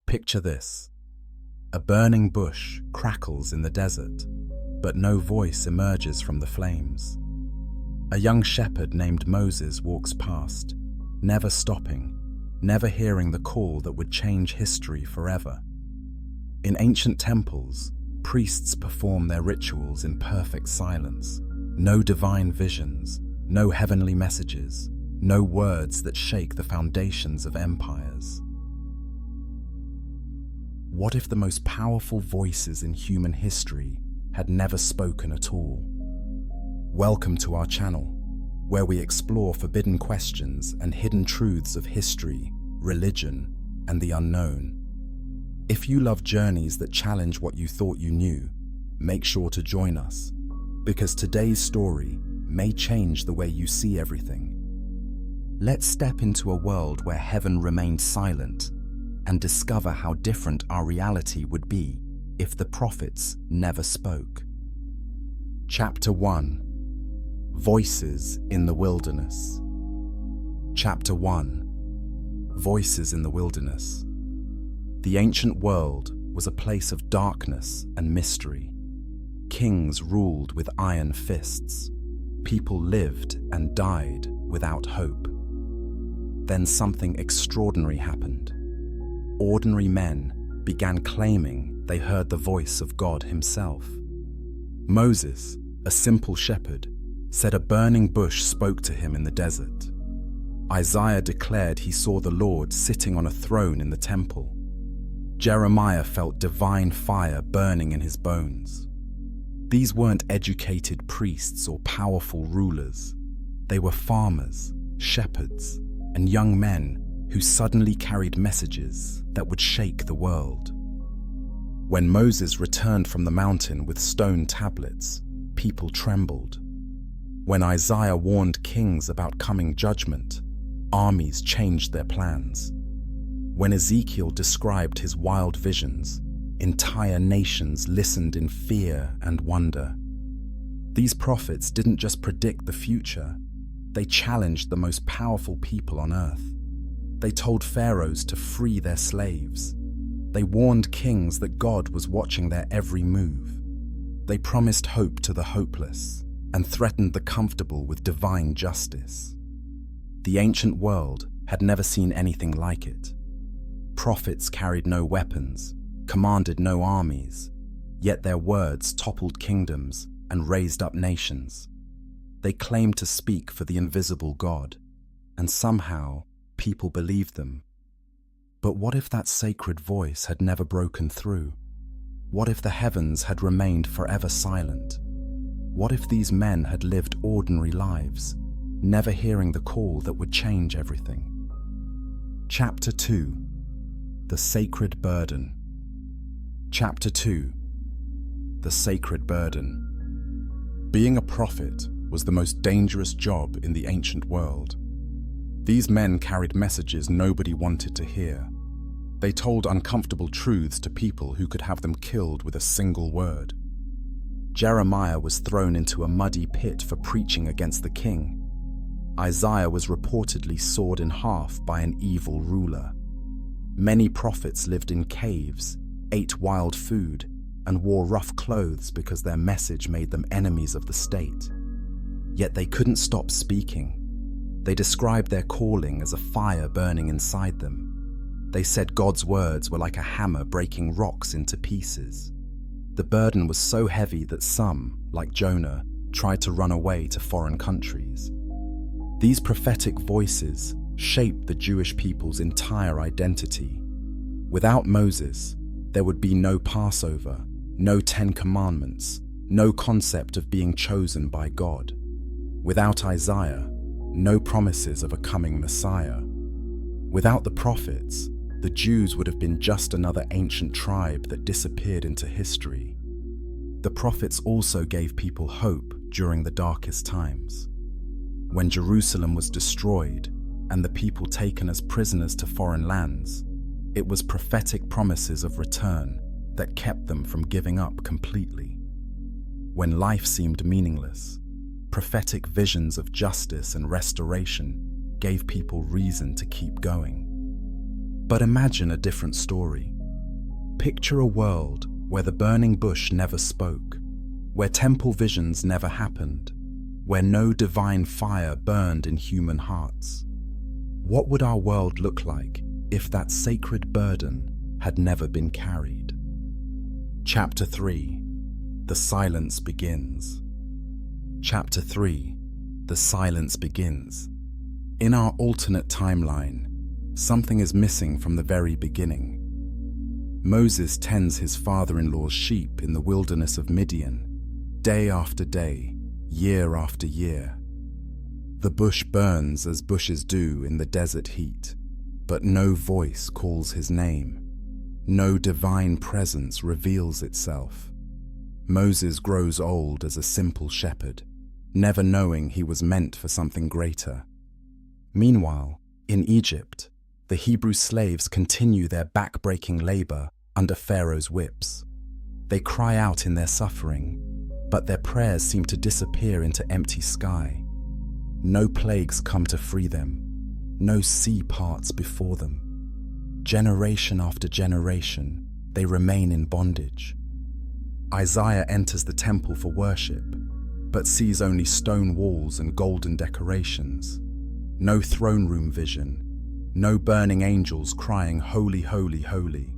Picture this. A burning bush crackles in the desert, but no voice emerges from the flames. A young shepherd named Moses walks past, never stopping, never hearing the call that would change history forever. In ancient temples, priests perform their rituals in perfect silence. No divine visions, no heavenly messages, no words that shake the foundations of empires. What if the most powerful voices in human history had never spoken at all? Welcome to our channel, where we explore forbidden questions and hidden truths of history, religion, and the unknown. If you love journeys that challenge what you thought you knew, make sure to join us, because today's story may change the way you see everything. Let's step into a world where heaven remained silent and discover how different our reality would be if the prophets never spoke. Chapter 1. Voices in the Wilderness. Chapter 1. Voices in the Wilderness. The ancient world was a place of darkness and mystery. Kings ruled with iron fists. People lived and died without hope. Then something extraordinary happened. Ordinary men began claiming they heard the voice of God himself. Moses, a simple shepherd, said a burning bush spoke to him in the desert. Isaiah declared he saw the Lord sitting on a throne in the temple. Jeremiah felt divine fire burning in his bones. These weren't educated priests or powerful rulers. They were farmers, shepherds, and young men who suddenly carried messages that would shake the world. When Moses returned from the mountain with stone tablets, people trembled. When Isaiah warned kings about coming judgment, armies changed their plans. When Ezekiel described his wild visions, entire nations listened in fear and wonder. These prophets didn't just predict the future, they challenged the most powerful people on earth. They told pharaohs to free their slaves. They warned kings that God was watching their every move. They promised hope to the hopeless and threatened the comfortable with divine justice. The ancient world had never seen anything like it. Prophets carried no weapons, commanded no armies, yet their words toppled kingdoms and raised up nations. They claimed to speak for the invisible God, and somehow people believed them. But what if that sacred voice had never broken through? What if the heavens had remained forever silent? What if these men had lived ordinary lives, never hearing the call that would change everything? Chapter 2. The Sacred Burden. Chapter 2. The Sacred Burden. Being a prophet was the most dangerous job in the ancient world. These men carried messages nobody wanted to hear. They told uncomfortable truths to people who could have them killed with a single word. Jeremiah was thrown into a muddy pit for preaching against the king. Isaiah was reportedly sawed in half by an evil ruler. Many prophets lived in caves, ate wild food, and wore rough clothes because their message made them enemies of the state. Yet they couldn't stop speaking. They described their calling as a fire burning inside them. They said God's words were like a hammer breaking rocks into pieces. The burden was so heavy that some, like Jonah, tried to run away to foreign countries. These prophetic voices shaped the Jewish people's entire identity. Without Moses, there would be no Passover, no 10 Commandments, no concept of being chosen by God. Without Isaiah, no promises of a coming Messiah. Without the prophets, the Jews would have been just another ancient tribe that disappeared into history. The prophets also gave people hope during the darkest times. When Jerusalem was destroyed and the people taken as prisoners to foreign lands, it was prophetic promises of return that kept them from giving up completely. When life seemed meaningless, prophetic visions of justice and restoration gave people reason to keep going. But imagine a different story. Picture a world where the burning bush never spoke, where temple visions never happened, where no divine fire burned in human hearts. What would our world look like if that sacred burden had never been carried? Chapter 3. The Silence Begins. Chapter 3. The Silence Begins. In our alternate timeline, something is missing from the very beginning. Moses tends his father-in-law's sheep in the wilderness of Midian, day after day, year after year. The bush burns as bushes do in the desert heat, but no voice calls his name. No divine presence reveals itself. Moses grows old as a simple shepherd, never knowing he was meant for something greater. Meanwhile, in Egypt, the Hebrew slaves continue their back-breaking labor under Pharaoh's whips. They cry out in their suffering, but their prayers seem to disappear into empty sky. No plagues come to free them. No sea parts before them. Generation after generation, they remain in bondage. Isaiah enters the temple for worship, but sees only stone walls and golden decorations. No throne room vision, no burning angels crying, "Holy, holy, holy."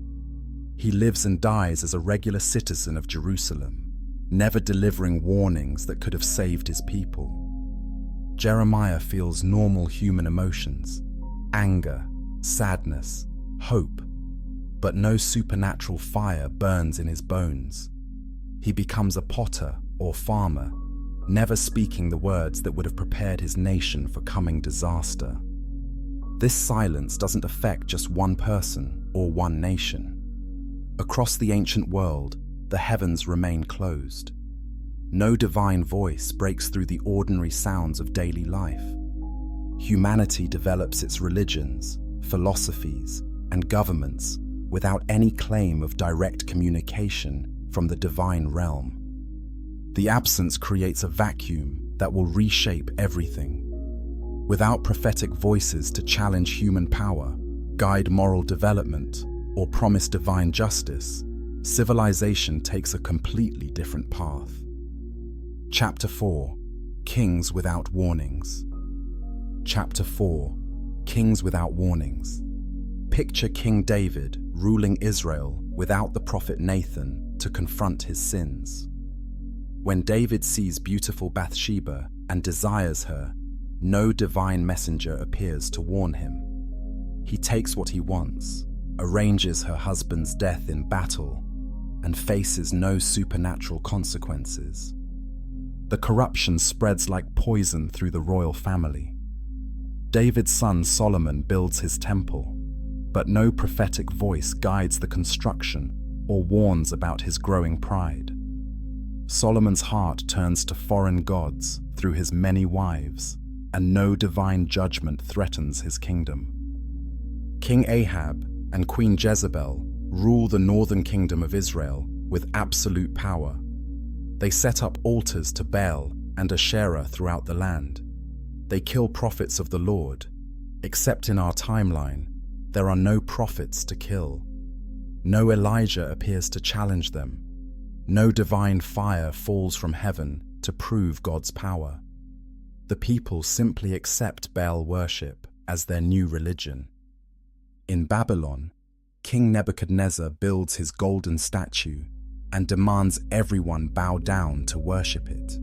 He lives and dies as a regular citizen of Jerusalem, never delivering warnings that could have saved his people. Jeremiah feels normal human emotions, anger, sadness, hope, but no supernatural fire burns in his bones. He becomes a potter or farmer, never speaking the words that would have prepared his nation for coming disaster. This silence doesn't affect just one person or one nation. Across the ancient world, the heavens remain closed. No divine voice breaks through the ordinary sounds of daily life. Humanity develops its religions, philosophies, and governments without any claim of direct communication from the divine realm. The absence creates a vacuum that will reshape everything. Without prophetic voices to challenge human power, guide moral development, or promise divine justice, civilization takes a completely different path. Chapter 4. Kings Without Warnings. Chapter 4. Kings Without Warnings. Picture King David ruling Israel without the prophet Nathan to confront his sins. When David sees beautiful Bathsheba and desires her, no divine messenger appears to warn him. He takes what he wants, arranges her husband's death in battle, and faces no supernatural consequences. The corruption spreads like poison through the royal family. David's son Solomon builds his temple, but no prophetic voice guides the construction or warns about his growing pride. Solomon's heart turns to foreign gods through his many wives, and no divine judgment threatens his kingdom. King Ahab and Queen Jezebel rule the northern kingdom of Israel with absolute power. They set up altars to Baal and Asherah throughout the land. They kill prophets of the Lord. Except in our timeline, there are no prophets to kill. No Elijah appears to challenge them. No divine fire falls from heaven to prove God's power. The people simply accept Baal worship as their new religion. In Babylon, King Nebuchadnezzar builds his golden statue and demands everyone bow down to worship it.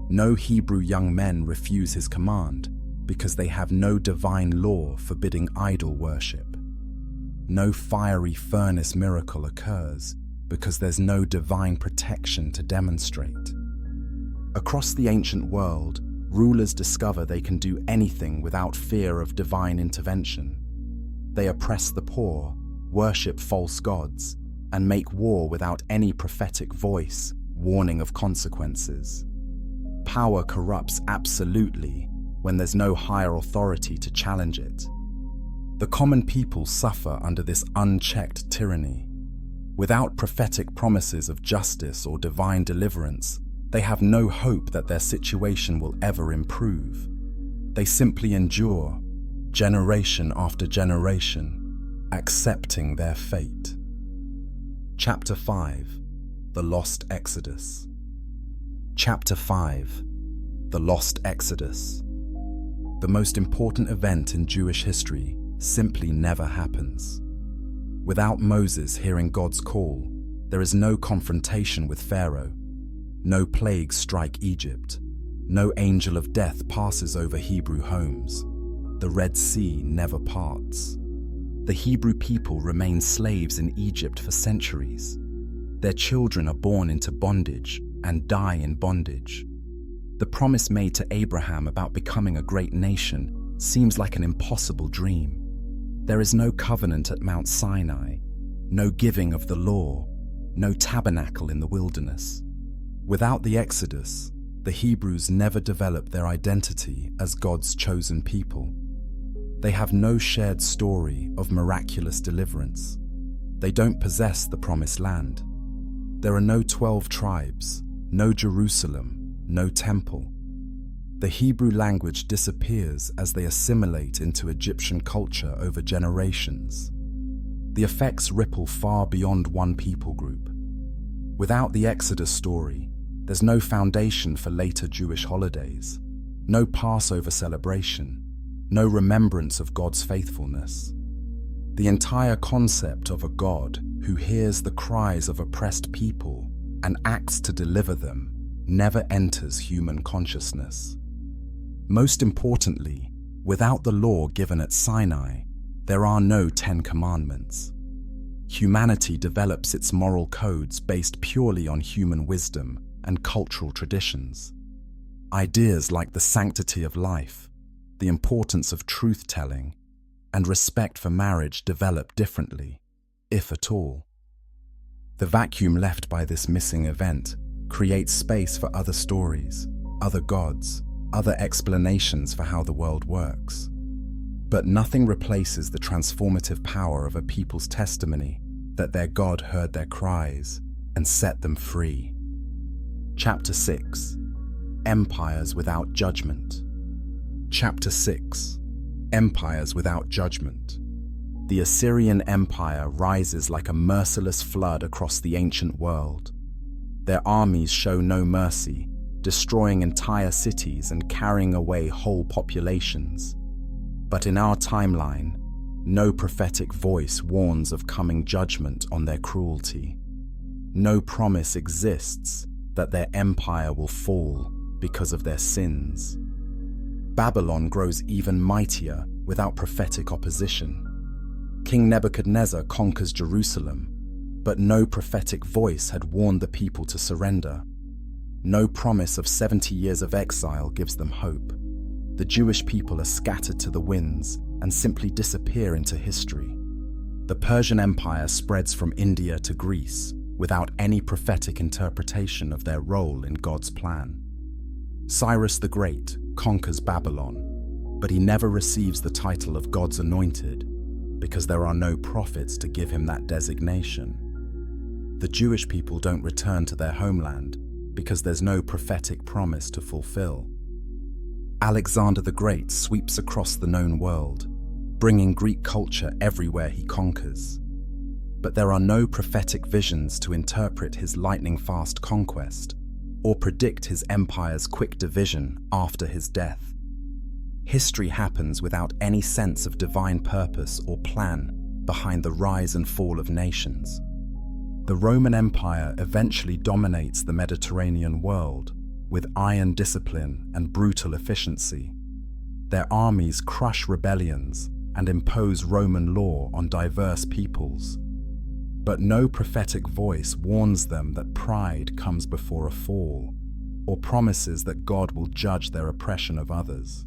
No Hebrew young men refuse his command because they have no divine law forbidding idol worship. No fiery furnace miracle occurs because there's no divine protection to demonstrate. Across the ancient world, rulers discover they can do anything without fear of divine intervention. They oppress the poor, worship false gods, and make war without any prophetic voice, warning of consequences. Power corrupts absolutely when there's no higher authority to challenge it. The common people suffer under this unchecked tyranny. Without prophetic promises of justice or divine deliverance, they have no hope that their situation will ever improve. They simply endure, generation after generation, accepting their fate. Chapter 5. The Lost Exodus. Chapter 5. The Lost Exodus. The most important event in Jewish history simply never happens. Without Moses hearing God's call, there is no confrontation with Pharaoh, no plagues strike Egypt, no angel of death passes over Hebrew homes, the Red Sea never parts. The Hebrew people remain slaves in Egypt for centuries. Their children are born into bondage and die in bondage. The promise made to Abraham about becoming a great nation seems like an impossible dream. There is no covenant at Mount Sinai, no giving of the law, no tabernacle in the wilderness. Without the Exodus, the Hebrews never developed their identity as God's chosen people. They have no shared story of miraculous deliverance. They don't possess the promised land. There are no 12 tribes, no Jerusalem, no temple. The Hebrew language disappears as they assimilate into Egyptian culture over generations. The effects ripple far beyond one people group. Without the Exodus story, there's no foundation for later Jewish holidays, no Passover celebration, no remembrance of God's faithfulness. The entire concept of a God who hears the cries of oppressed people and acts to deliver them never enters human consciousness. Most importantly, without the law given at Sinai, there are no 10 Commandments. Humanity develops its moral codes based purely on human wisdom and cultural traditions. Ideas like the sanctity of life, the importance of truth-telling, and respect for marriage develop differently, if at all. The vacuum left by this missing event creates space for other stories, other gods, other explanations for how the world works. But nothing replaces the transformative power of a people's testimony that their God heard their cries and set them free. Chapter 6. Empires without judgment. Chapter 6. Empires without judgment. The Assyrian Empire rises like a merciless flood across the ancient world. Their armies show no mercy, destroying entire cities and carrying away whole populations. But in our timeline, no prophetic voice warns of coming judgment on their cruelty. No promise exists that their empire will fall because of their sins. Babylon grows even mightier without prophetic opposition. King Nebuchadnezzar conquers Jerusalem, but no prophetic voice had warned the people to surrender. No promise of 70 years of exile gives them hope. The Jewish people are scattered to the winds and simply disappear into history. The Persian Empire spreads from India to Greece without any prophetic interpretation of their role in God's plan. Cyrus the Great conquers Babylon, but he never receives the title of God's anointed because there are no prophets to give him that designation. The Jewish people don't return to their homeland because there's no prophetic promise to fulfill. Alexander the Great sweeps across the known world, bringing Greek culture everywhere he conquers. But there are no prophetic visions to interpret his lightning-fast conquest or predict his empire's quick division after his death. History happens without any sense of divine purpose or plan behind the rise and fall of nations. The Roman Empire eventually dominates the Mediterranean world with iron discipline and brutal efficiency. Their armies crush rebellions and impose Roman law on diverse peoples. But no prophetic voice warns them that pride comes before a fall, or promises that God will judge their oppression of others.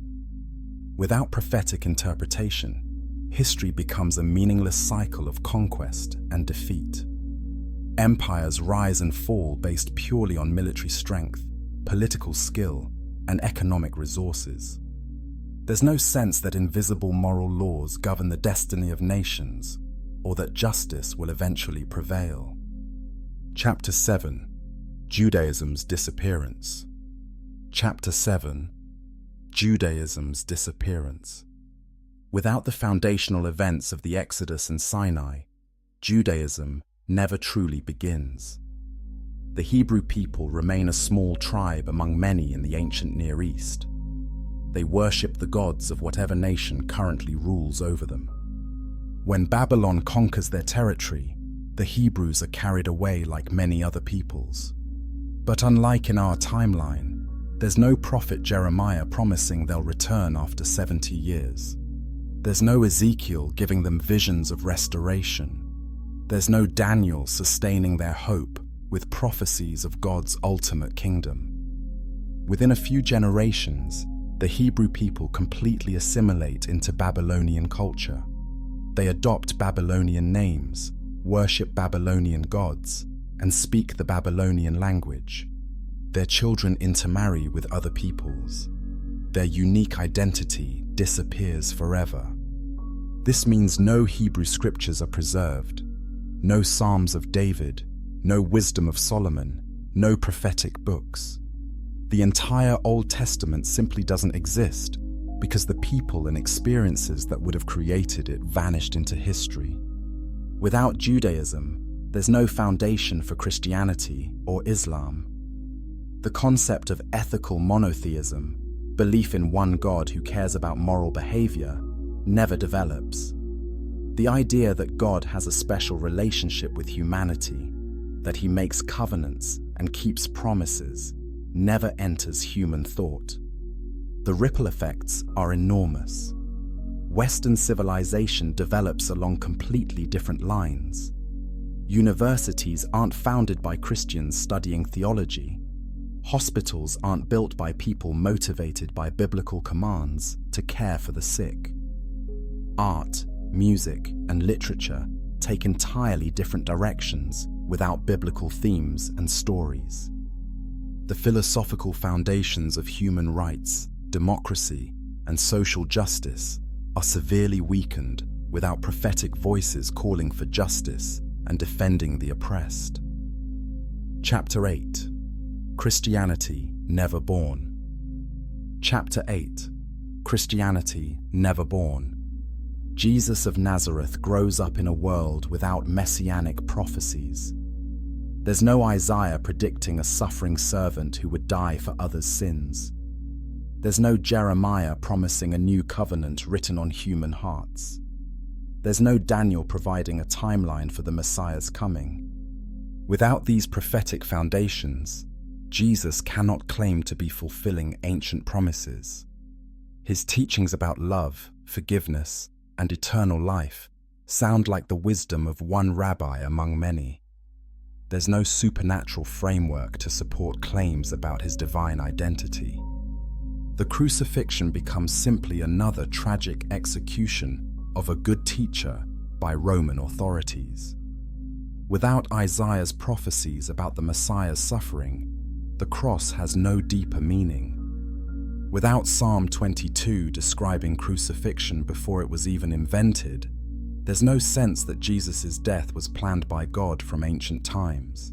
Without prophetic interpretation, history becomes a meaningless cycle of conquest and defeat. Empires rise and fall based purely on military strength, political skill, and economic resources. There's no sense that invisible moral laws govern the destiny of nations, or that justice will eventually prevail. Chapter 7. Judaism's disappearance. Chapter 7. Judaism's disappearance. Without the foundational events of the Exodus and Sinai, Judaism never truly begins. The Hebrew people remain a small tribe among many in the ancient Near East. They worship the gods of whatever nation currently rules over them. When Babylon conquers their territory, the Hebrews are carried away like many other peoples. But unlike in our timeline, there's no prophet Jeremiah promising they'll return after 70 years. There's no Ezekiel giving them visions of restoration. There's no Daniel sustaining their hope with prophecies of God's ultimate kingdom. Within a few generations, the Hebrew people completely assimilate into Babylonian culture. They adopt Babylonian names, worship Babylonian gods, and speak the Babylonian language. Their children intermarry with other peoples. Their unique identity disappears forever. This means no Hebrew scriptures are preserved, no Psalms of David, no wisdom of Solomon, no prophetic books. The entire Old Testament simply doesn't exist because the people and experiences that would have created it vanished into history. Without Judaism, there's no foundation for Christianity or Islam. The concept of ethical monotheism, belief in one God who cares about moral behavior, never develops. The idea that God has a special relationship with humanity, that he makes covenants and keeps promises, never enters human thought. The ripple effects are enormous. Western civilization develops along completely different lines. Universities aren't founded by Christians studying theology. Hospitals aren't built by people motivated by biblical commands to care for the sick. Art, music, and literature take entirely different directions without biblical themes and stories. The philosophical foundations of human rights, democracy, and social justice are severely weakened without prophetic voices calling for justice and defending the oppressed. Chapter 8. Christianity Never Born. Chapter 8. Christianity Never Born. Jesus of Nazareth grows up in a world without messianic prophecies. There's no Isaiah predicting a suffering servant who would die for others' sins. There's no Jeremiah promising a new covenant written on human hearts. There's no Daniel providing a timeline for the Messiah's coming. Without these prophetic foundations, Jesus cannot claim to be fulfilling ancient promises. His teachings about love, forgiveness, and eternal life sound like the wisdom of one rabbi among many. There's no supernatural framework to support claims about his divine identity. The crucifixion becomes simply another tragic execution of a good teacher by Roman authorities. Without Isaiah's prophecies about the Messiah's suffering, the cross has no deeper meaning. Without Psalm 22 describing crucifixion before it was even invented, there's no sense that Jesus' death was planned by God from ancient times.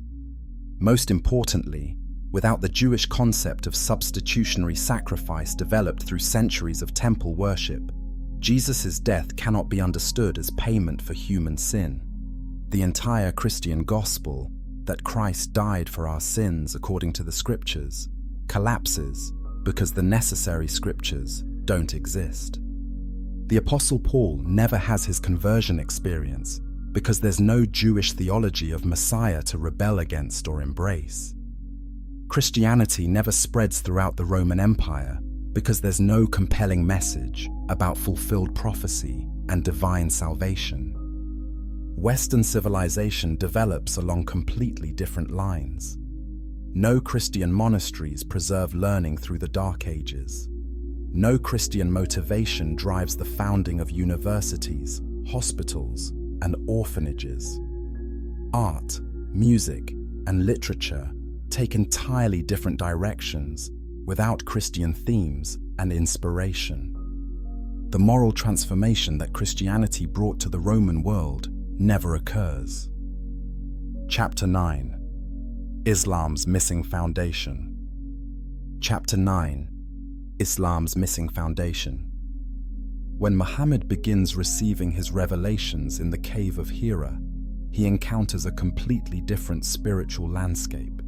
Most importantly, without the Jewish concept of substitutionary sacrifice developed through centuries of temple worship, Jesus' death cannot be understood as payment for human sin. The entire Christian gospel, that Christ died for our sins according to the scriptures, collapses because the necessary scriptures don't exist. The Apostle Paul never has his conversion experience because there's no Jewish theology of Messiah to rebel against or embrace. Christianity never spreads throughout the Roman Empire because there's no compelling message about fulfilled prophecy and divine salvation. Western civilization develops along completely different lines. No Christian monasteries preserve learning through the Dark Ages. No Christian motivation drives the founding of universities, hospitals, and orphanages. Art, music, and literature take entirely different directions without Christian themes and inspiration. The moral transformation that Christianity brought to the Roman world never occurs. Chapter 9. Islam's Missing Foundation. Chapter 9. Islam's Missing Foundation. When Muhammad begins receiving his revelations in the cave of Hira, he encounters a completely different spiritual landscape.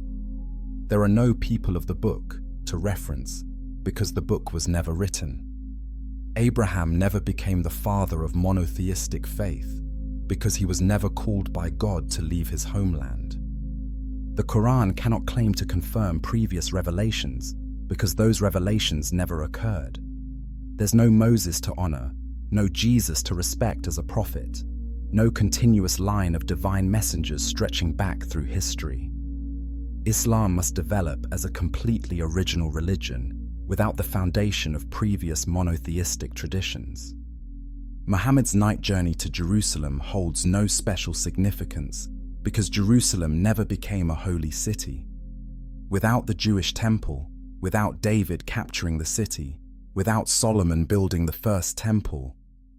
There are no people of the book to reference because the book was never written. Abraham never became the father of monotheistic faith because he was never called by God to leave his homeland. The Quran cannot claim to confirm previous revelations because those revelations never occurred. There's no Moses to honor, no Jesus to respect as a prophet, no continuous line of divine messengers stretching back through history. Islam must develop as a completely original religion without the foundation of previous monotheistic traditions. Muhammad's night journey to Jerusalem holds no special significance because Jerusalem never became a holy city. Without the Jewish temple, without David capturing the city, without Solomon building the first temple,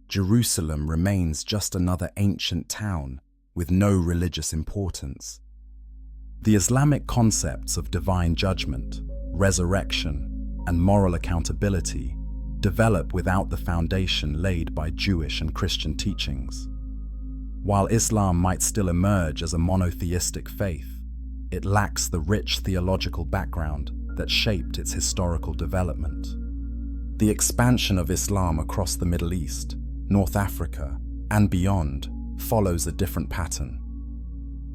Jerusalem remains just another ancient town with no religious importance. The Islamic concepts of divine judgment, resurrection, and moral accountability develop without the foundation laid by Jewish and Christian teachings. While Islam might still emerge as a monotheistic faith, it lacks the rich theological background that shaped its historical development. The expansion of Islam across the Middle East, North Africa, and beyond follows a different pattern.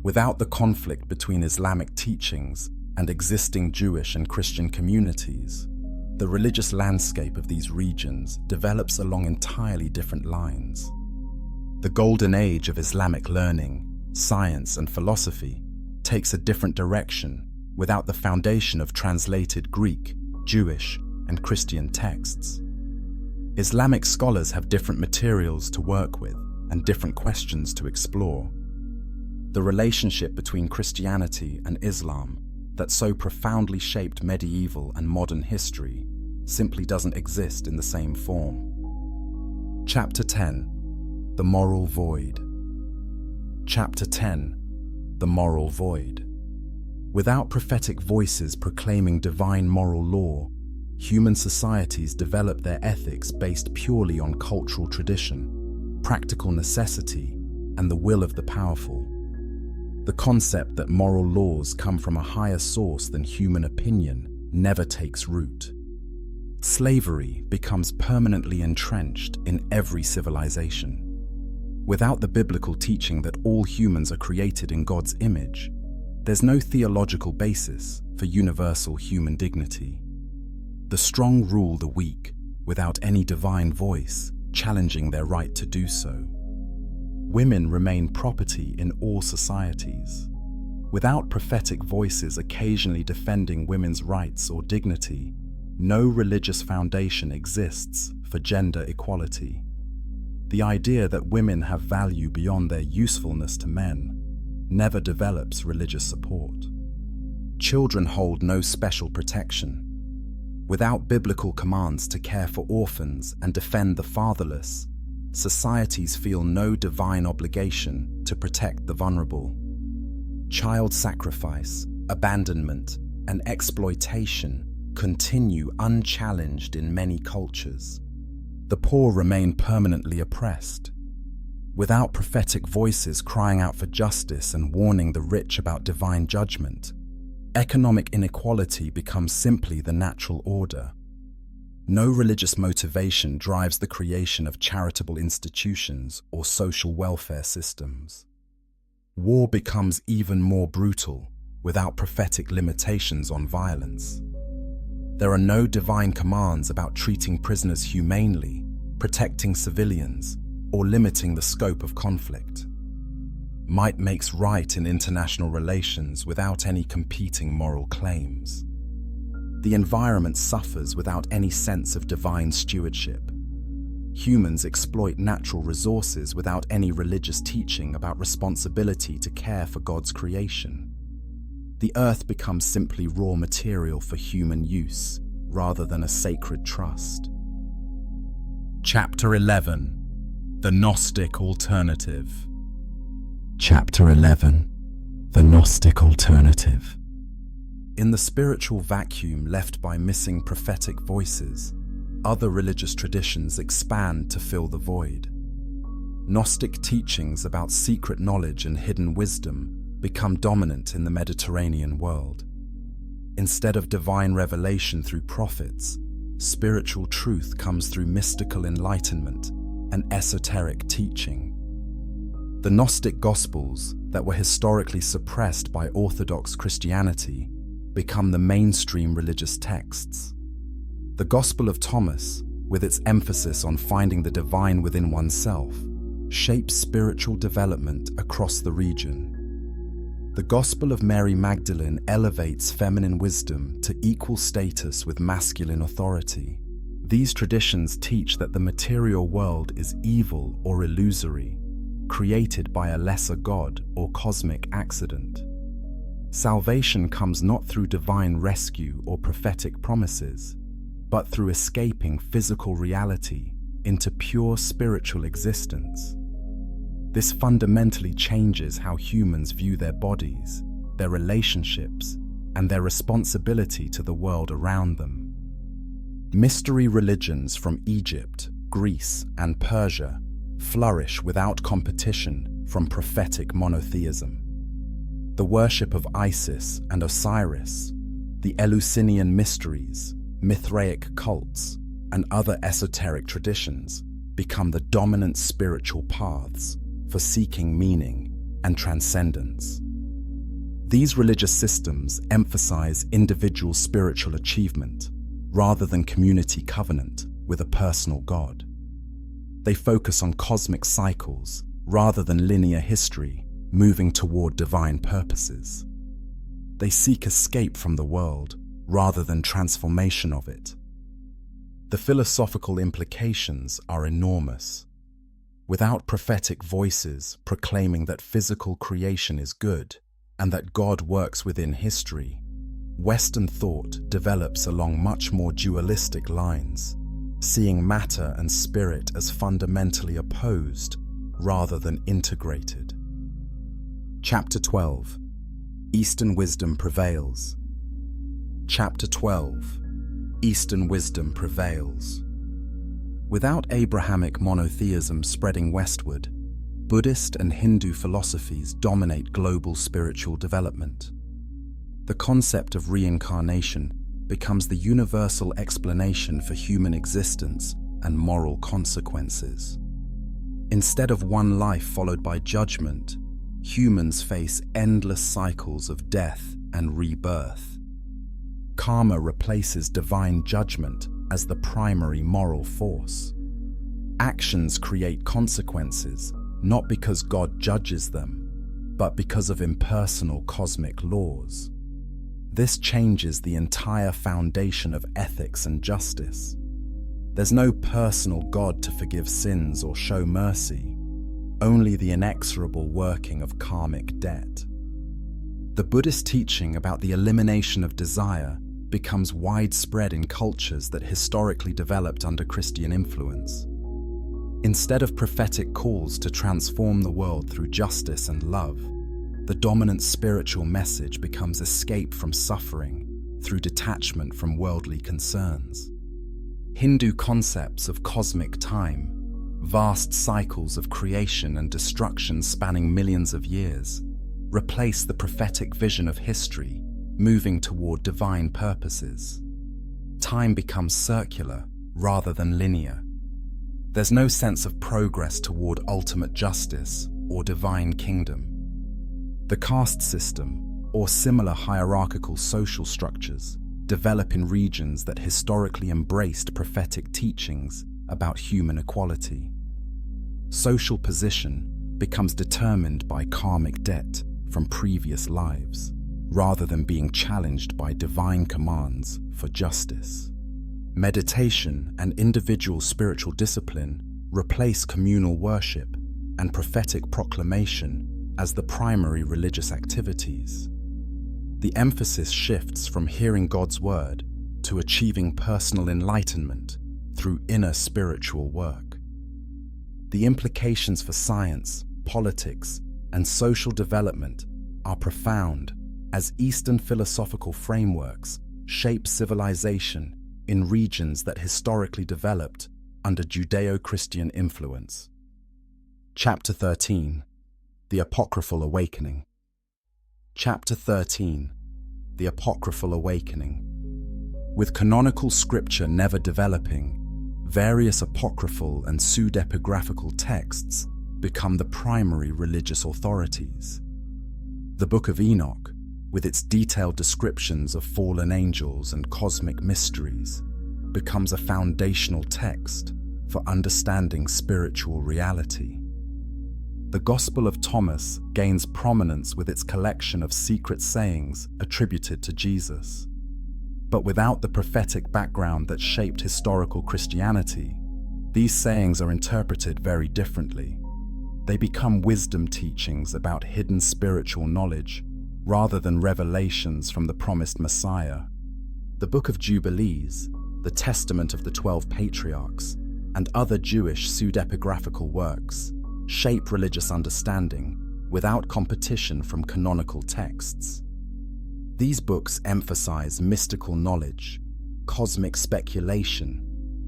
Without the conflict between Islamic teachings and existing Jewish and Christian communities, the religious landscape of these regions develops along entirely different lines. The golden age of Islamic learning, science, and philosophy takes a different direction without the foundation of translated Greek, Jewish, and Christian texts. Islamic scholars have different materials to work with and different questions to explore. The relationship between Christianity and Islam that so profoundly shaped medieval and modern history simply doesn't exist in the same form. Chapter 10: The Moral Void. Chapter 10: The Moral Void. Without prophetic voices proclaiming divine moral law, human societies develop their ethics based purely on cultural tradition, practical necessity, and the will of the powerful. The concept that moral laws come from a higher source than human opinion never takes root. Slavery becomes permanently entrenched in every civilization. Without the biblical teaching that all humans are created in God's image, there's no theological basis for universal human dignity. The strong rule the weak without any divine voice challenging their right to do so. Women remain property in all societies. Without prophetic voices occasionally defending women's rights or dignity, no religious foundation exists for gender equality. The idea that women have value beyond their usefulness to men never develops religious support. Children hold no special protection. Without biblical commands to care for orphans and defend the fatherless, societies feel no divine obligation to protect the vulnerable. Child sacrifice, abandonment, and exploitation continue unchallenged in many cultures. The poor remain permanently oppressed. Without prophetic voices crying out for justice and warning the rich about divine judgment, economic inequality becomes simply the natural order. No religious motivation drives the creation of charitable institutions or social welfare systems. War becomes even more brutal without prophetic limitations on violence. There are no divine commands about treating prisoners humanely, protecting civilians, or limiting the scope of conflict. Might makes right in international relations without any competing moral claims. The environment suffers without any sense of divine stewardship. Humans exploit natural resources without any religious teaching about responsibility to care for God's creation. The earth becomes simply raw material for human use, rather than a sacred trust. Chapter 11: The Gnostic Alternative. Chapter 11: The Gnostic Alternative. In the spiritual vacuum left by missing prophetic voices, other religious traditions expand to fill the void. Gnostic teachings about secret knowledge and hidden wisdom become dominant in the Mediterranean world. Instead of divine revelation through prophets, spiritual truth comes through mystical enlightenment and esoteric teaching. The Gnostic Gospels that were historically suppressed by Orthodox Christianity become the mainstream religious texts. The Gospel of Thomas, with its emphasis on finding the divine within oneself, shapes spiritual development across the region. The Gospel of Mary Magdalene elevates feminine wisdom to equal status with masculine authority. These traditions teach that the material world is evil or illusory, created by a lesser god or cosmic accident. Salvation comes not through divine rescue or prophetic promises, but through escaping physical reality into pure spiritual existence. This fundamentally changes how humans view their bodies, their relationships, and their responsibility to the world around them. Mystery religions from Egypt, Greece, and Persia flourish without competition from prophetic monotheism. The worship of Isis and Osiris, the Eleusinian mysteries, Mithraic cults, and other esoteric traditions become the dominant spiritual paths for seeking meaning and transcendence. These religious systems emphasize individual spiritual achievement rather than community covenant with a personal God. They focus on cosmic cycles rather than linear history moving toward divine purposes. They seek escape from the world rather than transformation of it. The philosophical implications are enormous. Without prophetic voices proclaiming that physical creation is good and that God works within history, Western thought develops along much more dualistic lines, seeing matter and spirit as fundamentally opposed rather than integrated. Chapter 12. Eastern Wisdom Prevails. Chapter 12. Eastern Wisdom Prevails. Without Abrahamic monotheism spreading westward, Buddhist and Hindu philosophies dominate global spiritual development. The concept of reincarnation becomes the universal explanation for human existence and moral consequences. Instead of one life followed by judgment, humans face endless cycles of death and rebirth. Karma replaces divine judgment as the primary moral force. Actions create consequences, not because God judges them, but because of impersonal cosmic laws. This changes the entire foundation of ethics and justice. There's no personal God to forgive sins or show mercy, only the inexorable working of karmic debt. The Buddhist teaching about the elimination of desire becomes widespread in cultures that historically developed under Christian influence. Instead of prophetic calls to transform the world through justice and love, the dominant spiritual message becomes escape from suffering through detachment from worldly concerns. Hindu concepts of cosmic time, vast cycles of creation and destruction spanning millions of years, replace the prophetic vision of history, moving toward divine purposes. Time becomes circular rather than linear. There's no sense of progress toward ultimate justice or divine kingdom. The caste system, or similar hierarchical social structures, develop in regions that historically embraced prophetic teachings about human equality. Social position becomes determined by karmic debt from previous lives, rather than being challenged by divine commands for justice. Meditation and individual spiritual discipline replace communal worship and prophetic proclamation as the primary religious activities. The emphasis shifts from hearing God's word to achieving personal enlightenment through inner spiritual work. The implications for science, politics, and social development are profound as Eastern philosophical frameworks shape civilization in regions that historically developed under Judeo-Christian influence. Chapter 13. The Apocryphal Awakening. Chapter 13. The Apocryphal Awakening. With canonical scripture never developing, various apocryphal and pseudepigraphical texts become the primary religious authorities. The Book of Enoch, with its detailed descriptions of fallen angels and cosmic mysteries, becomes a foundational text for understanding spiritual reality. The Gospel of Thomas gains prominence with its collection of secret sayings attributed to Jesus. But without the prophetic background that shaped historical Christianity, these sayings are interpreted very differently. They become wisdom teachings about hidden spiritual knowledge rather than revelations from the promised Messiah. The Book of Jubilees, the Testament of the 12 Patriarchs, and other Jewish pseudepigraphical works shape religious understanding without competition from canonical texts. These books emphasize mystical knowledge, cosmic speculation,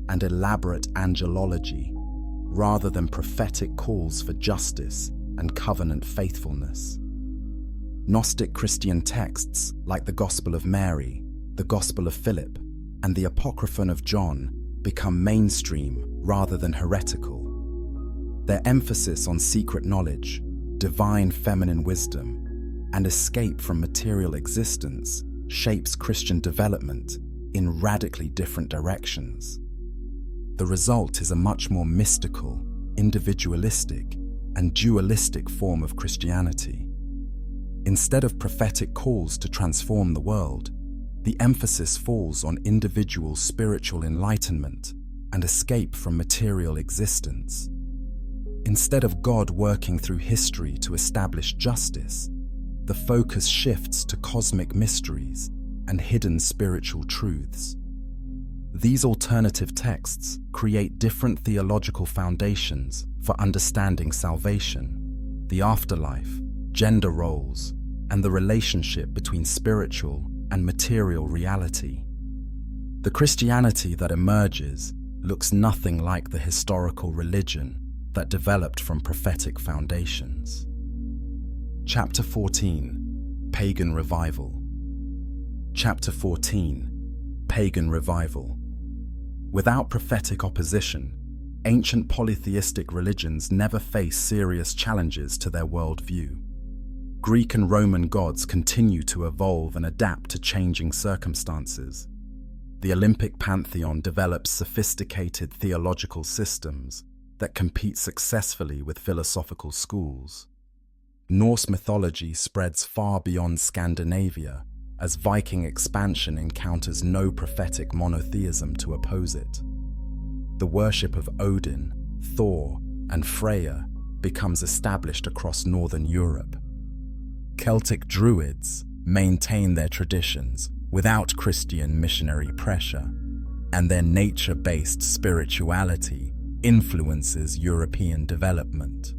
and elaborate angelology, rather than prophetic calls for justice and covenant faithfulness. Gnostic Christian texts like the Gospel of Mary, the Gospel of Philip, and the Apocryphon of John become mainstream rather than heretical. Their emphasis on secret knowledge, divine feminine wisdom, and escape from material existence shapes Christian development in radically different directions. The result is a much more mystical, individualistic, and dualistic form of Christianity. Instead of prophetic calls to transform the world, the emphasis falls on individual spiritual enlightenment and escape from material existence. Instead of God working through history to establish justice, the focus shifts to cosmic mysteries and hidden spiritual truths. These alternative texts create different theological foundations for understanding salvation, the afterlife, gender roles, and the relationship between spiritual and material reality. The Christianity that emerges looks nothing like the historical religion that developed from prophetic foundations. Chapter 14. Pagan Revival. Chapter 14. Pagan Revival. Without prophetic opposition, ancient polytheistic religions never face serious challenges to their worldview. Greek and Roman gods continue to evolve and adapt to changing circumstances. The Olympic pantheon develops sophisticated theological systems that compete successfully with philosophical schools. Norse mythology spreads far beyond Scandinavia as Viking expansion encounters no prophetic monotheism to oppose it. The worship of Odin, Thor, and Freya becomes established across Northern Europe. Celtic Druids maintain their traditions without Christian missionary pressure, and their nature-based spirituality influences European development.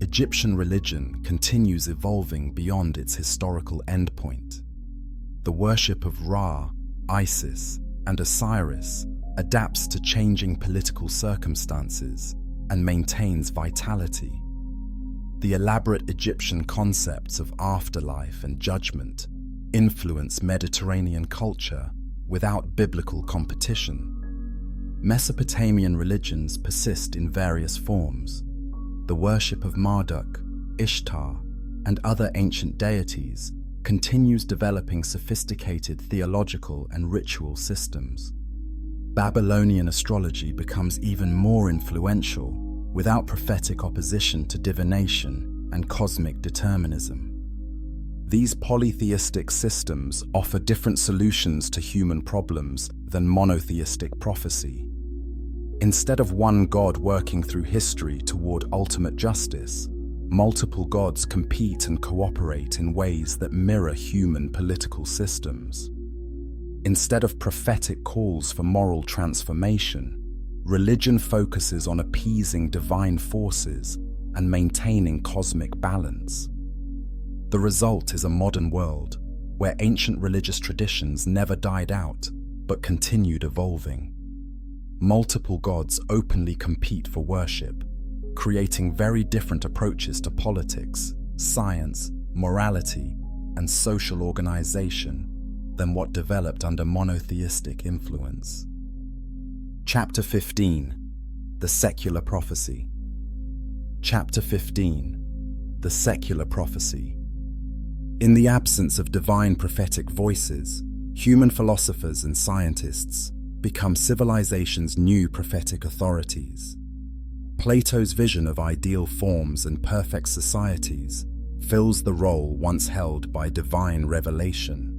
Egyptian religion continues evolving beyond its historical endpoint. The worship of Ra, Isis, and Osiris adapts to changing political circumstances and maintains vitality. The elaborate Egyptian concepts of afterlife and judgment influence Mediterranean culture without biblical competition. Mesopotamian religions persist in various forms. The worship of Marduk, Ishtar, and other ancient deities continues developing sophisticated theological and ritual systems. Babylonian astrology becomes even more influential without prophetic opposition to divination and cosmic determinism. These polytheistic systems offer different solutions to human problems than monotheistic prophecy. Instead of one God working through history toward ultimate justice, multiple gods compete and cooperate in ways that mirror human political systems. Instead of prophetic calls for moral transformation, religion focuses on appeasing divine forces and maintaining cosmic balance. The result is a modern world where ancient religious traditions never died out but continued evolving. Multiple gods openly compete for worship, creating very different approaches to politics, science, morality, and social organization than what developed under monotheistic influence. Chapter 15. The Secular Prophecy. Chapter 15. The Secular Prophecy. In the absence of divine prophetic voices, human philosophers and scientists become civilization's new prophetic authorities. Plato's vision of ideal forms and perfect societies fills the role once held by divine revelation.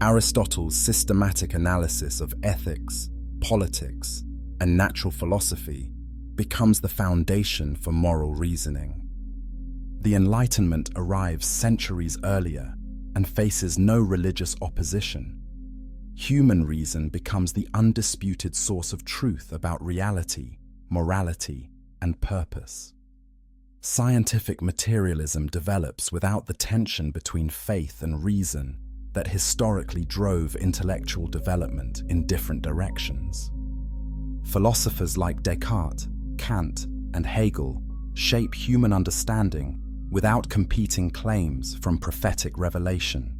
Aristotle's systematic analysis of ethics, politics, and natural philosophy becomes the foundation for moral reasoning. The Enlightenment arrives centuries earlier and faces no religious opposition. Human reason becomes the undisputed source of truth about reality, morality, and purpose. Scientific materialism develops without the tension between faith and reason that historically drove intellectual development in different directions. Philosophers like Descartes, Kant, and Hegel shape human understanding without competing claims from prophetic revelation.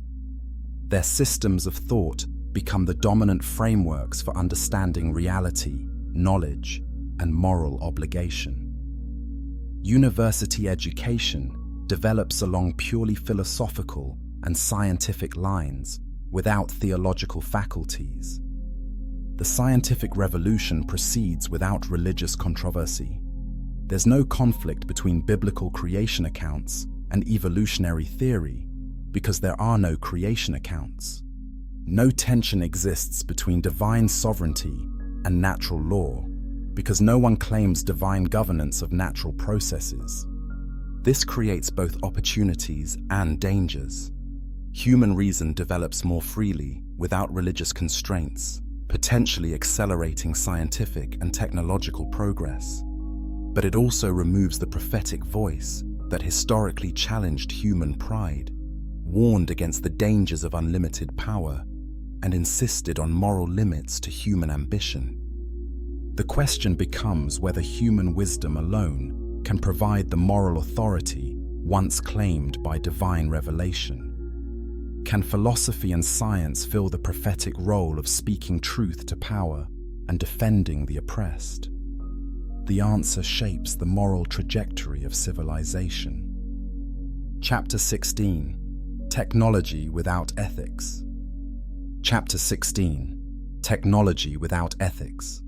Their systems of thought become the dominant frameworks for understanding reality, knowledge, and moral obligation. University education develops along purely philosophical and scientific lines without theological faculties. The scientific revolution proceeds without religious controversy. There's no conflict between biblical creation accounts and evolutionary theory because there are no creation accounts. No tension exists between divine sovereignty and natural law because no one claims divine governance of natural processes. This creates both opportunities and dangers. Human reason develops more freely without religious constraints, potentially accelerating scientific and technological progress. But it also removes the prophetic voice that historically challenged human pride, warned against the dangers of unlimited power, and insisted on moral limits to human ambition. The question becomes whether human wisdom alone can provide the moral authority once claimed by divine revelation. Can philosophy and science fill the prophetic role of speaking truth to power and defending the oppressed? The answer shapes the moral trajectory of civilization. Chapter 16. Technology without ethics. Chapter 16. Technology without ethics.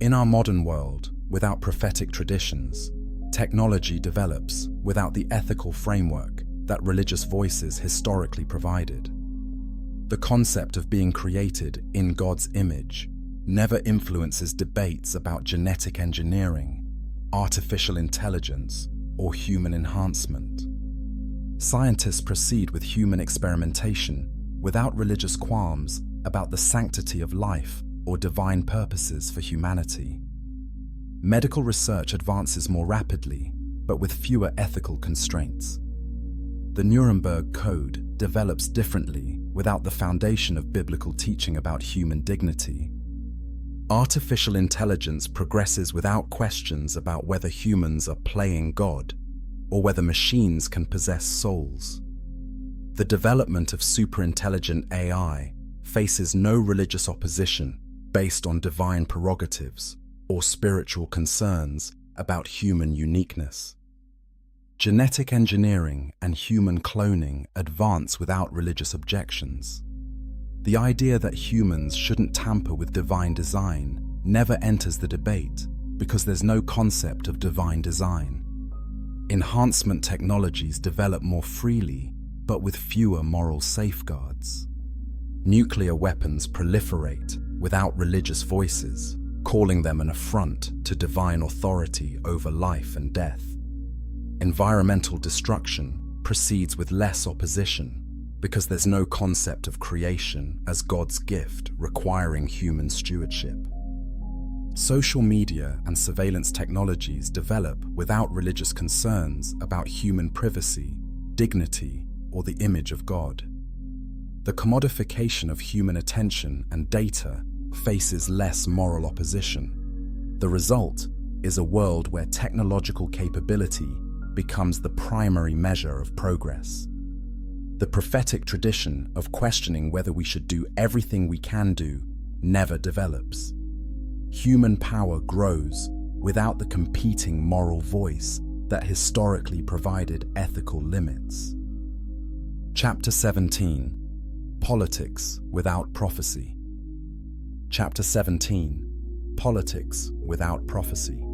In our modern world, without prophetic traditions, technology develops without the ethical framework that religious voices historically provided. The concept of being created in God's image never influences debates about genetic engineering, artificial intelligence, or human enhancement. Scientists proceed with human experimentation without religious qualms about the sanctity of life or divine purposes for humanity. Medical research advances more rapidly, but with fewer ethical constraints. The Nuremberg Code develops differently without the foundation of biblical teaching about human dignity. Artificial intelligence progresses without questions about whether humans are playing God or whether machines can possess souls. The development of superintelligent AI faces no religious opposition based on divine prerogatives or spiritual concerns about human uniqueness. Genetic engineering and human cloning advance without religious objections. The idea that humans shouldn't tamper with divine design never enters the debate because there's no concept of divine design. Enhancement technologies develop more freely, but with fewer moral safeguards. Nuclear weapons proliferate without religious voices, calling them an affront to divine authority over life and death. Environmental destruction proceeds with less opposition because there's no concept of creation as God's gift requiring human stewardship. Social media and surveillance technologies develop without religious concerns about human privacy, dignity, or the image of God. The commodification of human attention and data faces less moral opposition. The result is a world where technological capability becomes the primary measure of progress. The prophetic tradition of questioning whether we should do everything we can do never develops. Human power grows without the competing moral voice that historically provided ethical limits. Chapter 17: Politics Without Prophecy. Chapter 17: Politics Without Prophecy.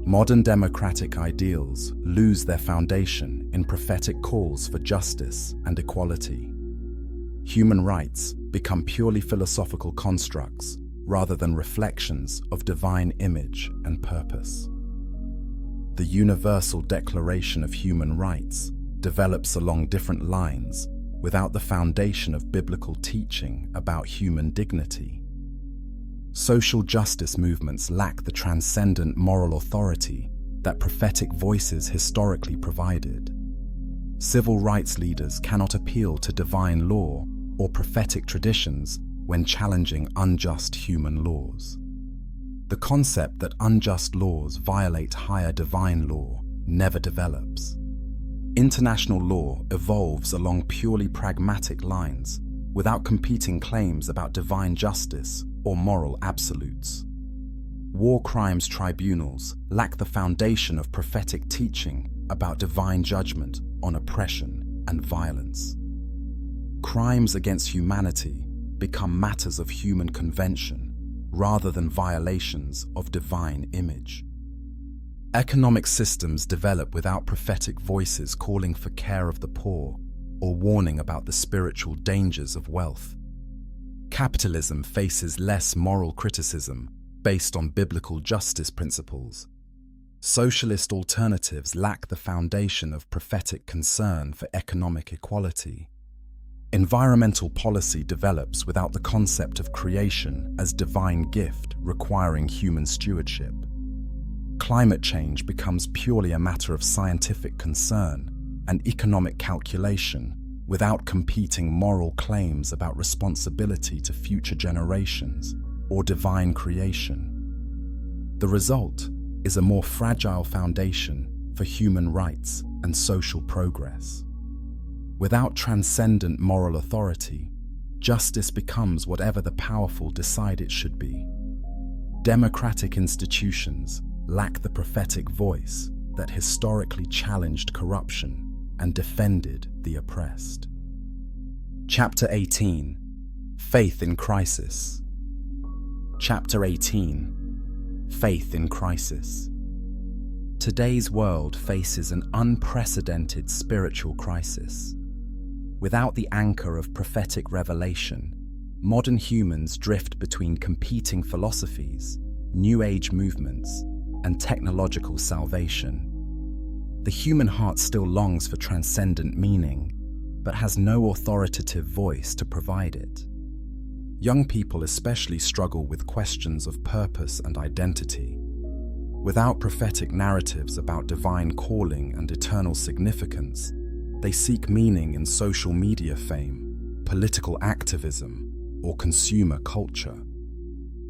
Modern democratic ideals lose their foundation in prophetic calls for justice and equality. Human rights become purely philosophical constructs rather than reflections of divine image and purpose. The Universal Declaration of Human Rights develops along different lines without the foundation of biblical teaching about human dignity. Social justice movements lack the transcendent moral authority that prophetic voices historically provided. Civil rights leaders cannot appeal to divine law or prophetic traditions when challenging unjust human laws. The concept that unjust laws violate higher divine law never develops. International law evolves along purely pragmatic lines without competing claims about divine justice or moral absolutes. War crimes tribunals lack the foundation of prophetic teaching about divine judgment on oppression and violence. Crimes against humanity become matters of human convention rather than violations of divine image. Economic systems develop without prophetic voices calling for care of the poor or warning about the spiritual dangers of wealth. Capitalism faces less moral criticism based on biblical justice principles. Socialist alternatives lack the foundation of prophetic concern for economic equality. Environmental policy develops without the concept of creation as divine gift requiring human stewardship. Climate change becomes purely a matter of scientific concern and economic calculation without competing moral claims about responsibility to future generations or divine creation. The result is a more fragile foundation for human rights and social progress. Without transcendent moral authority, justice becomes whatever the powerful decide it should be. Democratic institutions lack the prophetic voice that historically challenged corruption and defended the oppressed. Chapter 18: Faith in Crisis. Chapter 18: Faith in Crisis. Today's world faces an unprecedented spiritual crisis. Without the anchor of prophetic revelation, modern humans drift between competing philosophies, New Age movements, and technological salvation. The human heart still longs for transcendent meaning, but has no authoritative voice to provide it. Young people especially struggle with questions of purpose and identity. Without prophetic narratives about divine calling and eternal significance, they seek meaning in social media fame, political activism, or consumer culture.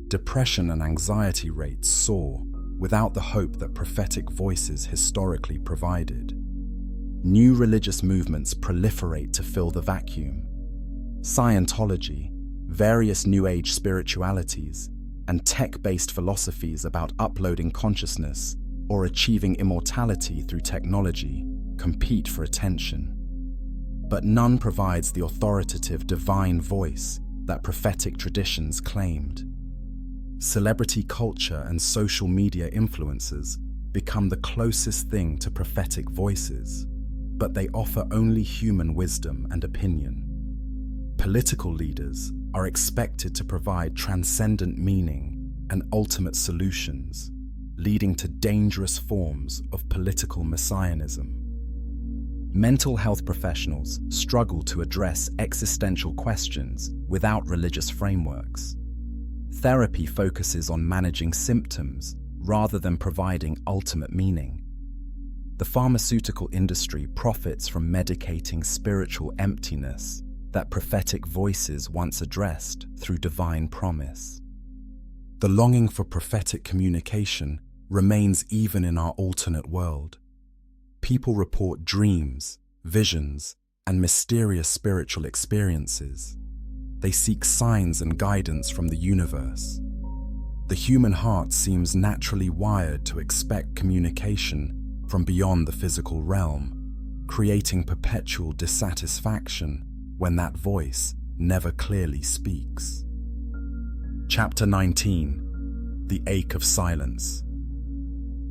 Depression and anxiety rates soar without the hope that prophetic voices historically provided. New religious movements proliferate to fill the vacuum. Scientology, various New Age spiritualities, and tech-based philosophies about uploading consciousness or achieving immortality through technology compete for attention. But none provides the authoritative divine voice that prophetic traditions claimed. Celebrity culture and social media influencers become the closest thing to prophetic voices, but they offer only human wisdom and opinion. Political leaders are expected to provide transcendent meaning and ultimate solutions, leading to dangerous forms of political messianism. Mental health professionals struggle to address existential questions without religious frameworks. Therapy focuses on managing symptoms rather than providing ultimate meaning. The pharmaceutical industry profits from medicating spiritual emptiness that prophetic voices once addressed through divine promise. The longing for prophetic communication remains even in our alternate world. People report dreams, visions, and mysterious spiritual experiences. They seek signs and guidance from the universe. The human heart seems naturally wired to expect communication from beyond the physical realm, creating perpetual dissatisfaction when that voice never clearly speaks. Chapter 19: The Ache of Silence.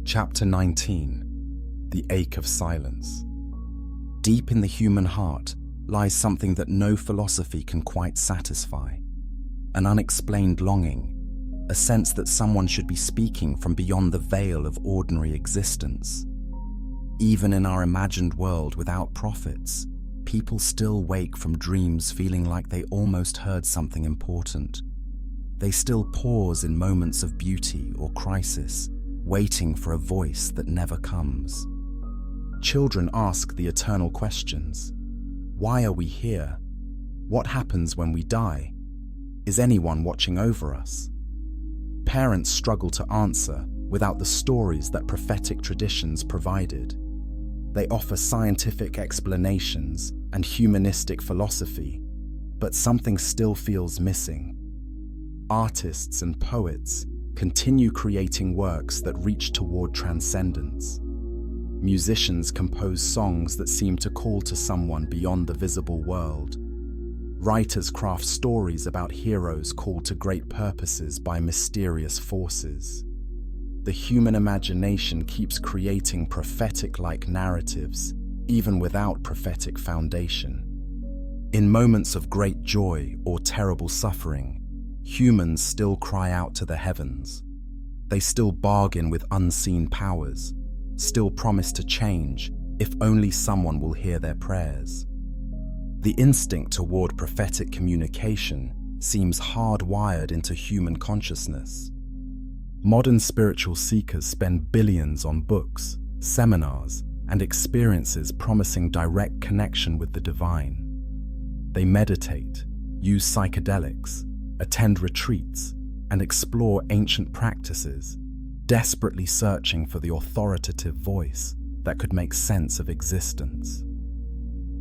Chapter 19: The Ache of Silence. Deep in the human heart lies something that no philosophy can quite satisfy. An unexplained longing, a sense that someone should be speaking from beyond the veil of ordinary existence. Even in our imagined world without prophets, people still wake from dreams feeling like they almost heard something important. They still pause in moments of beauty or crisis, waiting for a voice that never comes. Children ask the eternal questions. Why are we here? What happens when we die? Is anyone watching over us? Parents struggle to answer without the stories that prophetic traditions provided. They offer scientific explanations and humanistic philosophy, but something still feels missing. Artists and poets continue creating works that reach toward transcendence. Musicians compose songs that seem to call to someone beyond the visible world. Writers craft stories about heroes called to great purposes by mysterious forces. The human imagination keeps creating prophetic-like narratives, even without prophetic foundation. In moments of great joy or terrible suffering, humans still cry out to the heavens. They still bargain with unseen powers, still promise to change if only someone will hear their prayers. The instinct toward prophetic communication seems hardwired into human consciousness. Modern spiritual seekers spend billions on books, seminars, and experiences promising direct connection with the divine. They meditate, use psychedelics, attend retreats, and explore ancient practices, desperately searching for the authoritative voice that could make sense of existence.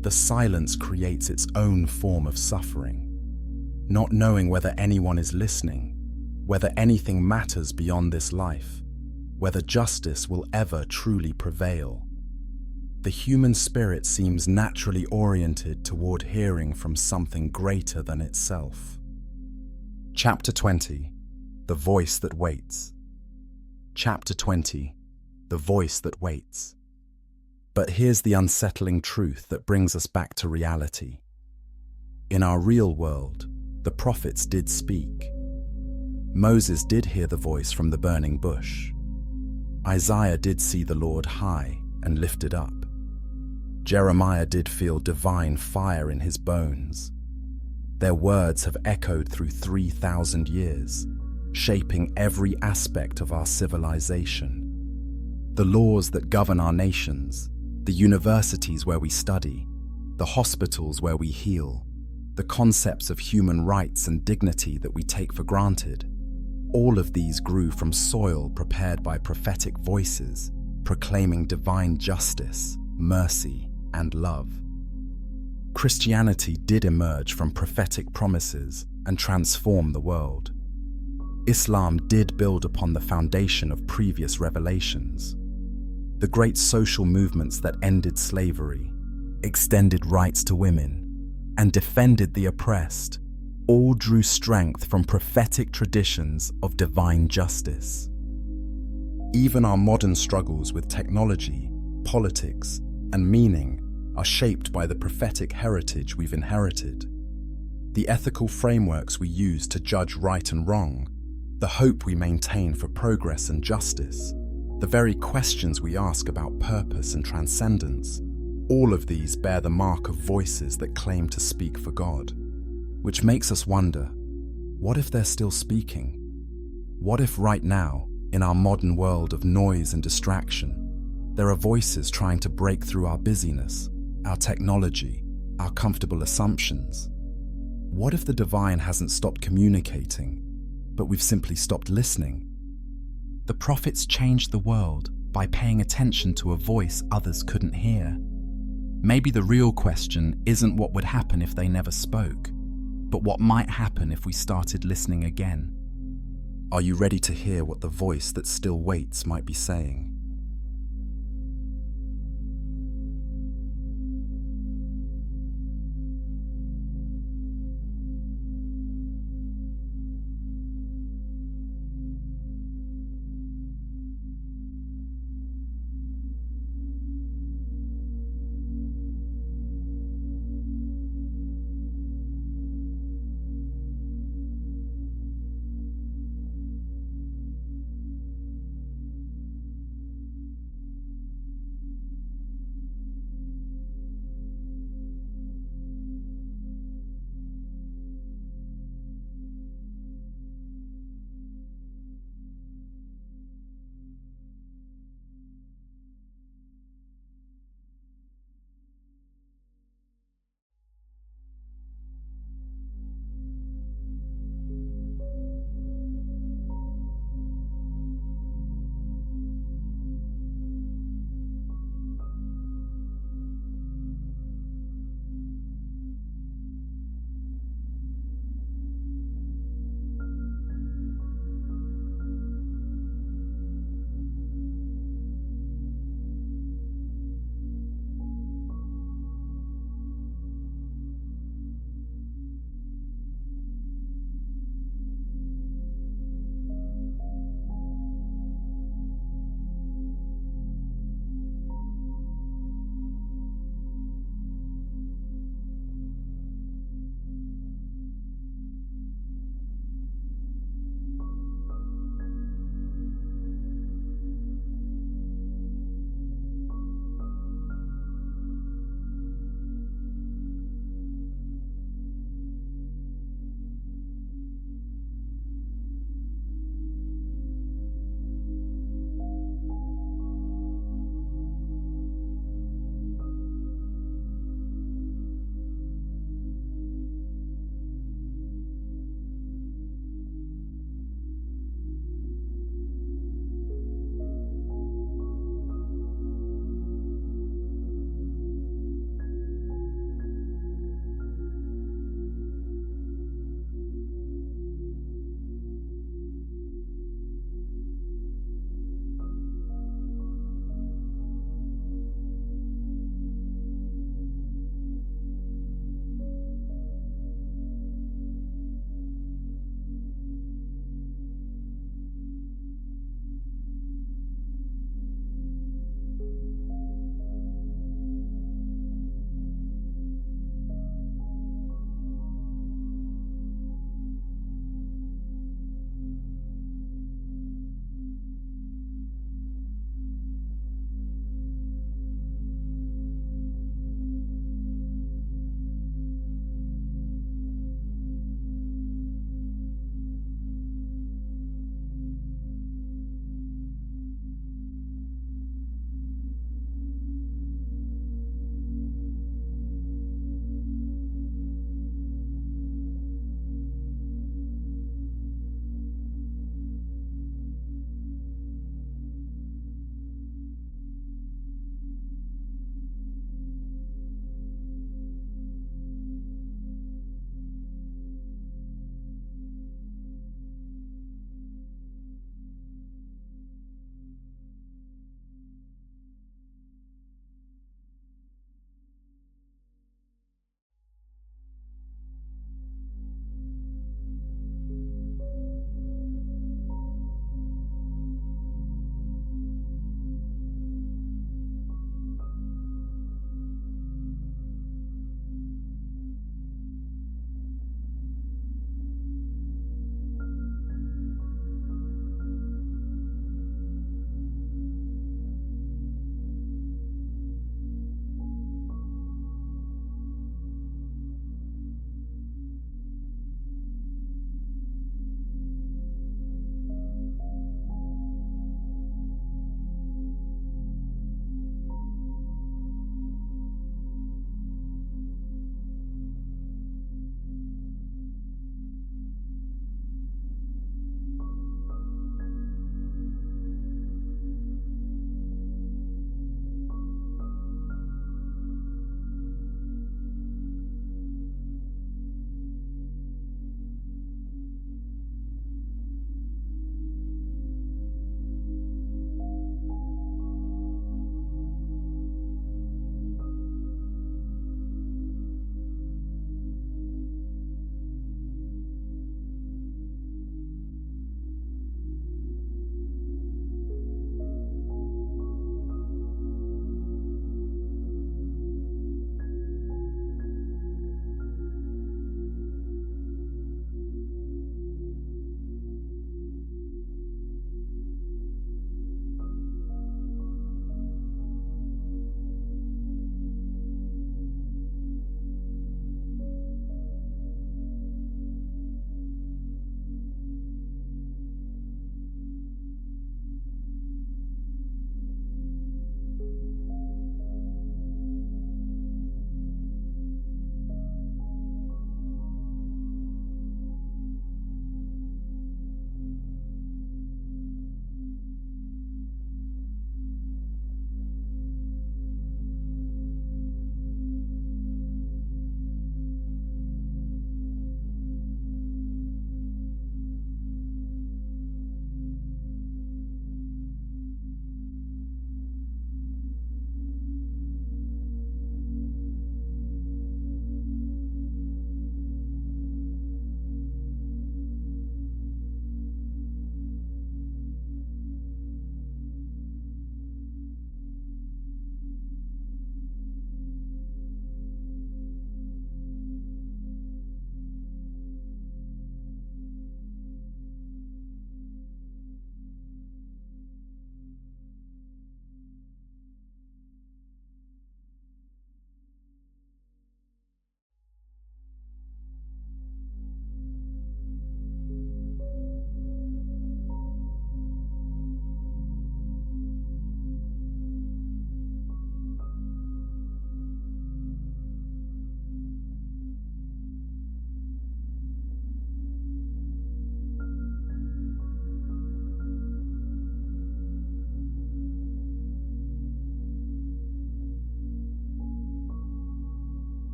The silence creates its own form of suffering, not knowing whether anyone is listening, whether anything matters beyond this life, whether justice will ever truly prevail. The human spirit seems naturally oriented toward hearing from something greater than itself. Chapter 20: The Voice That Waits. Chapter 20: The Voice That Waits. But here's the unsettling truth that brings us back to reality. In our real world, the prophets did speak. Moses did hear the voice from the burning bush. Isaiah did see the Lord high and lifted up. Jeremiah did feel divine fire in his bones. Their words have echoed through 3,000 years, shaping every aspect of our civilization. The laws that govern our nations, the universities where we study, the hospitals where we heal, the concepts of human rights and dignity that we take for granted, all of these grew from soil prepared by prophetic voices, proclaiming divine justice, mercy, and love. Christianity did emerge from prophetic promises and transform the world. Islam did build upon the foundation of previous revelations. The great social movements that ended slavery, extended rights to women, and defended the oppressed all drew strength from prophetic traditions of divine justice. Even our modern struggles with technology, politics, and meaning are shaped by the prophetic heritage we've inherited. The ethical frameworks we use to judge right and wrong, the hope we maintain for progress and justice, the very questions we ask about purpose and transcendence, all of these bear the mark of voices that claim to speak for God. Which makes us wonder, what if they're still speaking? What if right now, in our modern world of noise and distraction, there are voices trying to break through our busyness, our technology, our comfortable assumptions? What if the divine hasn't stopped communicating, but we've simply stopped listening? The prophets changed the world by paying attention to a voice others couldn't hear. Maybe the real question isn't what would happen if they never spoke, but what might happen if we started listening again. Are you ready to hear what the voice that still waits might be saying?